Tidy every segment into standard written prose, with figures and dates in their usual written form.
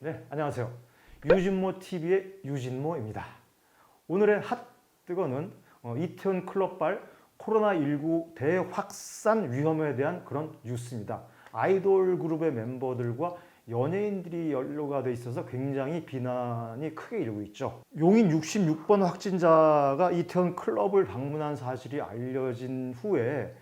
네, 안녕하세요. 유진모 TV의 유진모입니다. 오늘의 핫 뜨거는 이태원 클럽발 코로나19 대확산 위험에 대한 그런 뉴스입니다. 아이돌 그룹의 멤버들과 연예인들이 연루가 돼 있어서 굉장히 비난이 크게 일고 있죠. 용인 66번 확진자가 이태원 클럽을 방문한 사실이 알려진 후에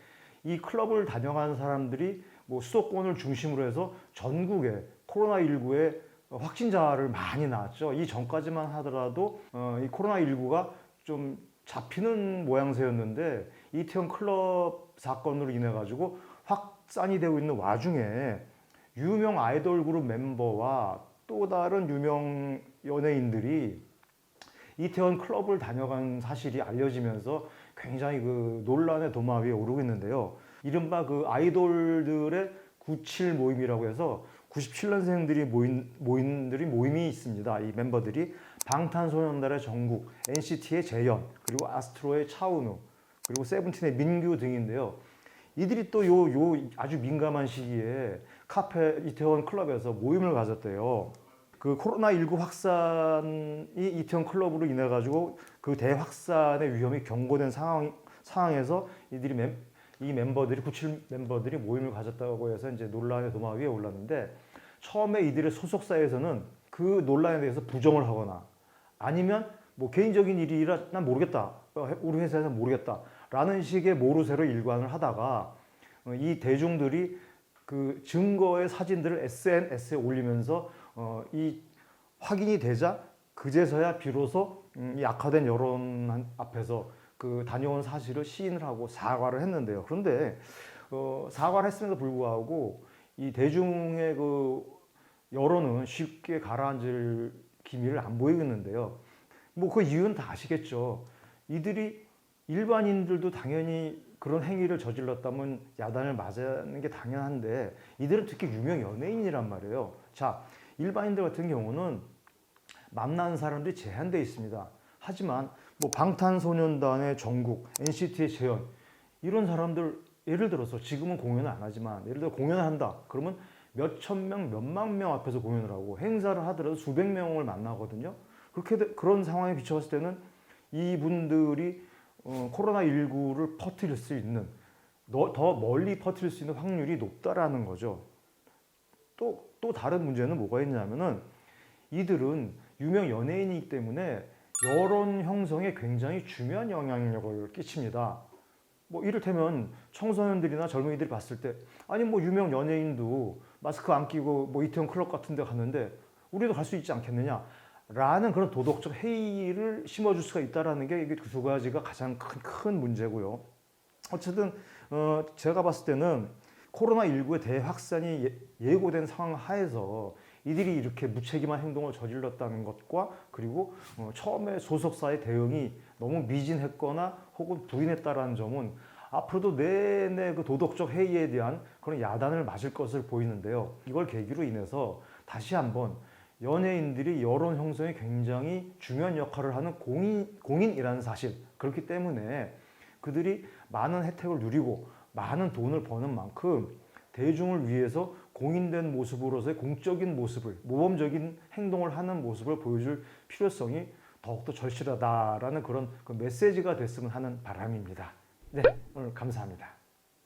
이 클럽을 다녀간 사람들이 수도권을 중심으로 해서 전국에 코로나19에 확진자를 많이 낳았죠. 이 전까지만 하더라도 이 코로나19가 좀 잡히는 모양새였는데 이태원 클럽 사건으로 인해 가지고 확산이 되고 있는 와중에 유명 아이돌 그룹 멤버와 또 다른 유명 연예인들이 이태원 클럽을 다녀간 사실이 알려지면서 굉장히 그 논란의 도마 위에 오르고 있는데요. 이른바 그 아이돌들의 97 모임이라고 해서 97년생들이 모임이 있습니다. 이 멤버들이 방탄소년단의 정국, NCT의 재현, 그리고 아스트로의 차은우, 그리고 세븐틴의 민규 등인데요. 이들이 또 아주 민감한 시기에 카페 이태원 클럽에서 모임을 가졌대요. 그 코로나19 확산이 이태원 클럽으로 인해 가지고 그 대확산의 위험이 경고된 상황에서 이 멤버들이 97 멤버들이 모임을 가졌다고 해서 이제 논란의 도마 위에 올랐는데, 처음에 이들의 소속사에서는 그 논란에 대해서 부정을 하거나 아니면 개인적인 일이라 난 모르겠다, 우리 회사에서는 모르겠다 라는 식의 모르쇠로 일관을 하다가 이 대중들이 그 증거의 사진들을 SNS에 올리면서 이 확인이 되자 그제서야 비로소 이 악화된 여론 앞에서 그 다녀온 사실을 시인을 하고 사과를 했는데요. 그런데 사과를 했음에도 불구하고 이 대중의 그 여론은 쉽게 가라앉을 기미를 안 보이겠는데요. 그 이유는 다 아시겠죠. 이들이 일반인들도 당연히 그런 행위를 저질렀다면 야단을 맞는 게 당연한데, 이들은 특히 유명 연예인이란 말이에요. 자, 일반인들 같은 경우는 만나는 사람들이 제한되어 있습니다. 하지만 방탄소년단의 정국, NCT의 재현, 이런 사람들, 예를 들어서 지금은 공연을 안 하지만 예를 들어 공연을 한다 그러면 몇천 명, 몇만 명 앞에서 공연을 하고 행사를 하더라도 수백 명을 만나거든요. 그런 상황에 비춰봤을 때는 이분들이 코로나19를 퍼뜨릴 수 있는, 더 멀리 퍼뜨릴 수 있는 확률이 높다라는 거죠. 또 다른 문제는 뭐가 있냐면은 이들은 유명 연예인이기 때문에 여론 형성에 굉장히 중요한 영향력을 끼칩니다. 이를테면 청소년들이나 젊은이들이 봤을 때, 아니 유명 연예인도 마스크 안 끼고 이태원 클럽 같은 데 갔는데 우리도 갈 수 있지 않겠느냐 라는 그런 도덕적 해이를 심어줄 수가 있다는 게 이게 두 가지가 가장 큰 문제고요. 어쨌든 제가 봤을 때는 코로나19의 대확산이 예고된 상황 하에서 이들이 이렇게 무책임한 행동을 저질렀다는 것과, 그리고 처음에 소속사의 대응이 너무 미진했거나 혹은 부인했다라는 점은 앞으로도 내내 그 도덕적 해이에 대한 그런 야단을 맞을 것을 보이는데요. 이걸 계기로 인해서 다시 한번 연예인들이 여론 형성에 굉장히 중요한 역할을 하는 공인이라는 사실, 그렇기 때문에 그들이 많은 혜택을 누리고 많은 돈을 버는 만큼 대중을 위해서 공인된 모습으로서의 공적인 모습을, 모범적인 행동을 하는 모습을 보여줄 필요성이 더욱더 절실하다라는 그런 메시지가 됐으면 하는 바람입니다. 네, 오늘 감사합니다.